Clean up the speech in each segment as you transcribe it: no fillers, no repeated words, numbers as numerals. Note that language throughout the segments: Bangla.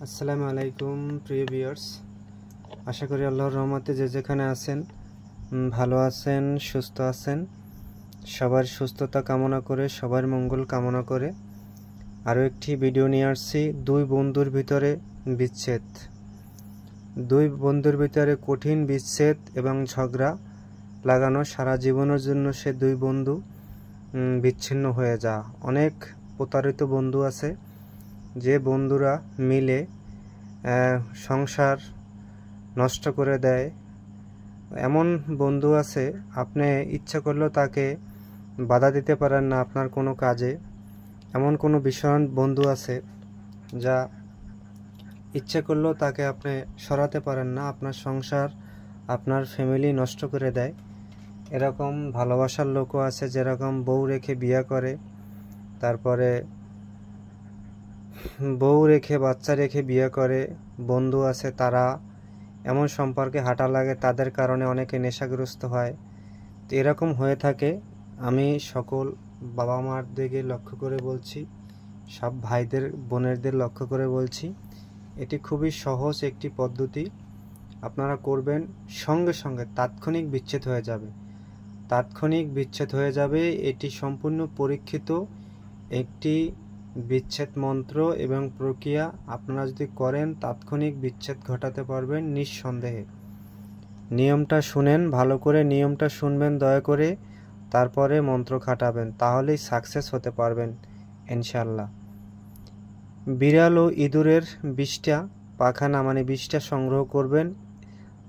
আসসালামু আলাইকুম প্রিয় ভিউয়ার্স, আশা করি আল্লাহর রহমতে যে যেখানে আছেন ভালো আছেন, সুস্থ আছেন। সবার সুস্থতা কামনা করে, সবার মঙ্গল কামনা করে আরও একটি ভিডিও নিয়ে আসছি। দুই বন্ধুর ভিতরে বিচ্ছেদ, দুই বন্ধুর ভিতরে কঠিন বিচ্ছেদ এবং ঝগড়া লাগানো, সারা জীবনের জন্য সে দুই বন্ধু বিচ্ছিন্ন হয়ে যা। অনেক প্রতারিত বন্ধু আছে, যে বন্ধুরা মিলে সংসার নষ্ট করে দেয়। এমন বন্ধু আছে, আপনি ইচ্ছা করলেও তাকে বাধা দিতে পারেন না আপনার কোনো কাজে। এমন কোনো ভীষণ বন্ধু আছে যা ইচ্ছে করলেও তাকে আপনি সরাতে পারেন না, আপনার সংসার আপনার ফ্যামিলি নষ্ট করে দেয়। এরকম ভালোবাসার লোকও আছে, যেরকম বউ রেখে বিয়ে করে, তারপরে বউ রেখে বাচ্চা রেখে বিয়ে করে। বন্ধু আছে, তারা এমন সম্পর্কে হাঁটা লাগে, তাদের কারণে অনেকে নেশাগ্রস্ত হয়। তো এরকম হয়ে থাকে। আমি সকল বাবা মার দিকে লক্ষ্য করে বলছি, সব ভাইদের বোনেরদের লক্ষ্য করে বলছি, এটি খুবই সহজ একটি পদ্ধতি। আপনারা করবেন, সঙ্গে সঙ্গে তাৎক্ষণিক বিচ্ছেদ হয়ে যাবে, তাৎক্ষণিক বিচ্ছেদ হয়ে যাবে। এটি সম্পূর্ণ পরীক্ষিত একটি বিচ্ছেদ মন্ত্র এবং প্রক্রিয়া। আপনারা যদি করেন, তাৎক্ষণিক বিচ্ছেদ ঘটাতে পারবেন নিঃসন্দেহে। নিয়মটা শুনেন, ভালো করে নিয়মটা শুনবেন দয়া করে, তারপরে মন্ত্র খাটাবেন, তাহলেই সাকসেস হতে পারবেন ইনশাল্লাহ। বিড়াল ও ইঁদুরের বিষটা পাখানা বিষটা সংগ্রহ করবেন।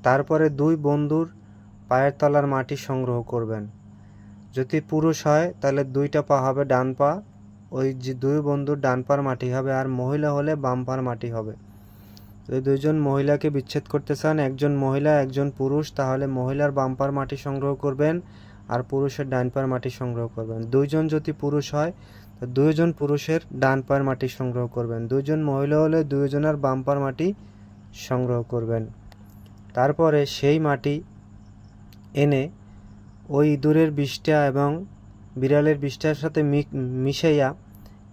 তারপরে দুই বন্ধুর পায়ের তলার মাটি সংগ্রহ করবেন। যদি পুরুষ হয় তাহলে দুইটা পা হবে ডান পা, ওই যে দুই বন্ধুর ডান পার মাটি হবে, আর মহিলা হলে বাম পার মাটি হবে। যদি দুইজন মহিলাকে বিচ্ছেদ করতে চান, একজন মহিলা একজন পুরুষ, তাহলে মহিলার বাম পার মাটি সংগ্রহ করবেন আর পুরুষের ডান পার মাটি সংগ্রহ করবেন। দুইজন যদি পুরুষ হয় তো দুইজন পুরুষের ডান পার মাটি সংগ্রহ করবেন। দুইজন মহিলা হলে দুইজনের বাম পার মাটি সংগ্রহ করবেন। তারপরে সেই মাটি এনে ওই ইঁদুরের বিষটা এবং বিড়ালের বিষটার সাথে মিশাইয়া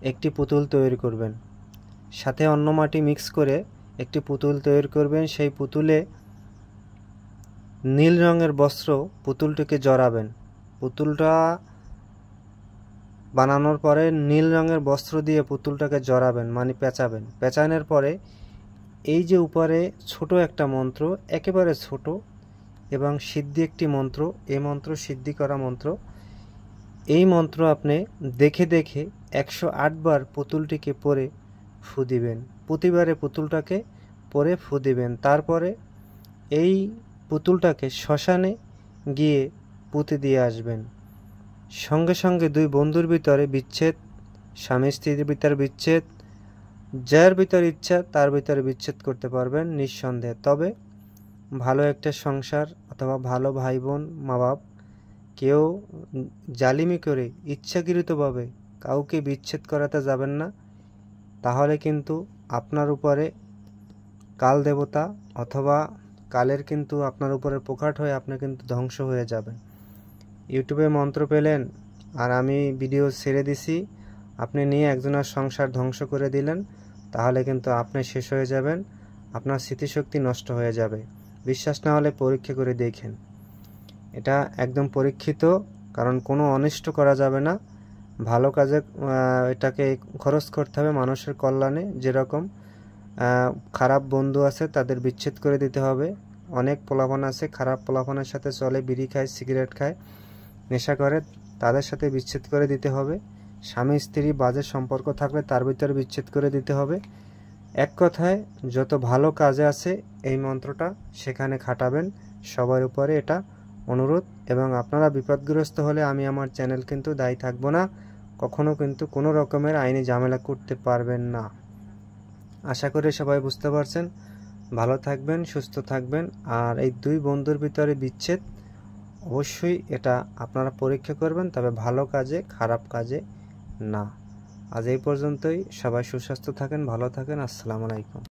একটি পুতুল তৈরি করবেন। সাথে অন্য মাটি মিক্স করে একটি পুতুল তৈরি করবেন। সেই পুতুলে নীল রঙের বস্ত্র পুতুলটিকে জড়াবেন। পুতুলটা বানানোর পরে নীল রঙের বস্ত্র দিয়ে পুতুলটাকে জড়াবেন, পেঁচাবেন। পেঁচানোর পরে এই যে উপরে ছোট একটা মন্ত্র, একেবারে ছোট এবং সিদ্ধি একটি মন্ত্র, এই মন্ত্র সিদ্ধি করা মন্ত্র, এই মন্ত্র আপনি দেখে দেখে 108 বার পুতুলটিকে পরে ফু দিবেন। প্রতিবারে পুতুলটাকে পরে ফু দিবেন। তারপরে এই পুতুলটাকে শ্মশানে গিয়ে পুঁতে দিয়ে আসবেন। সঙ্গে সঙ্গে দুই বন্ধুর ভিতরে বিচ্ছেদ, স্বামী স্ত্রীর ভিতরে বিচ্ছেদ, যার ভিতরে ইচ্ছা তার ভিতরে বিচ্ছেদ করতে পারবেন নিঃসন্দেহে। তবে ভালো একটা সংসার অথবা ভালো ভাই বোন মা বাপ কেউ জালিমি করে ইচ্ছাকৃতভাবে কাউকে বিচ্ছেদ করাতে যাবেন না, তাহলে কিন্তু আপনার উপরে কাল দেবতা অথবা কালের কিন্তু আপনার উপরে প্রকাট হয়ে আপনি কিন্তু ধ্বংস হয়ে যাবেন। ইউটিউবে মন্ত্র পেলেন আর আমি ভিডিও ছেড়ে দিছি, আপনি নিয়ে একজনের সংসার ধ্বংস করে দিলেন, তাহলে কিন্তু আপনি শেষ হয়ে যাবেন, আপনার স্মৃতিশক্তি নষ্ট হয়ে যাবে। বিশ্বাস না হলে পরীক্ষা করে দেখেন, এটা একদম পরীক্ষিত। কারণ কোনো অনিষ্ট করা যাবে না, ভালো কাজে এটাকে খরচ করতে হবে মানুষের কল্যাণে। যেরকম খারাপ বন্ধু আছে তাদের বিচ্ছেদ করে দিতে হবে। অনেক পোলাপান আছে খারাপ পোলাপানের সাথে চলে, বিড়ি খায়, সিগারেট খায়, নেশা করে, তাদের সাথে বিচ্ছেদ করে দিতে হবে। স্বামী স্ত্রী বাজে সম্পর্ক থাকলে তার ভিতরে বিচ্ছেদ করে দিতে হবে। এক কথায় যত ভালো কাজে আছে এই মন্ত্রটা সেখানে খাটাবেন। সবার উপরে এটা অনুরোধ। এবং আপনারা বিপদগ্রস্ত হলে আমি আমার চ্যানেল কিন্তু দায়ী থাকবো না, কখনো কিন্তু কোনো রকমের আইনি ঝামেলা করতে পারবেন না। আশা করি সবাই বুঝতে পারছেন। ভালো থাকবেন, সুস্থ থাকবেন। আর এই দুই বন্ধুর ভিতরে বিচ্ছেদ অবশ্যই এটা আপনারা পরীক্ষা করবেন, তবে ভালো কাজে খারাপ কাজে না। আজ এই পর্যন্তই। সবাই সুস্বাস্থ্য থাকেন, ভালো থাকেন। আসসালামু আলাইকুম।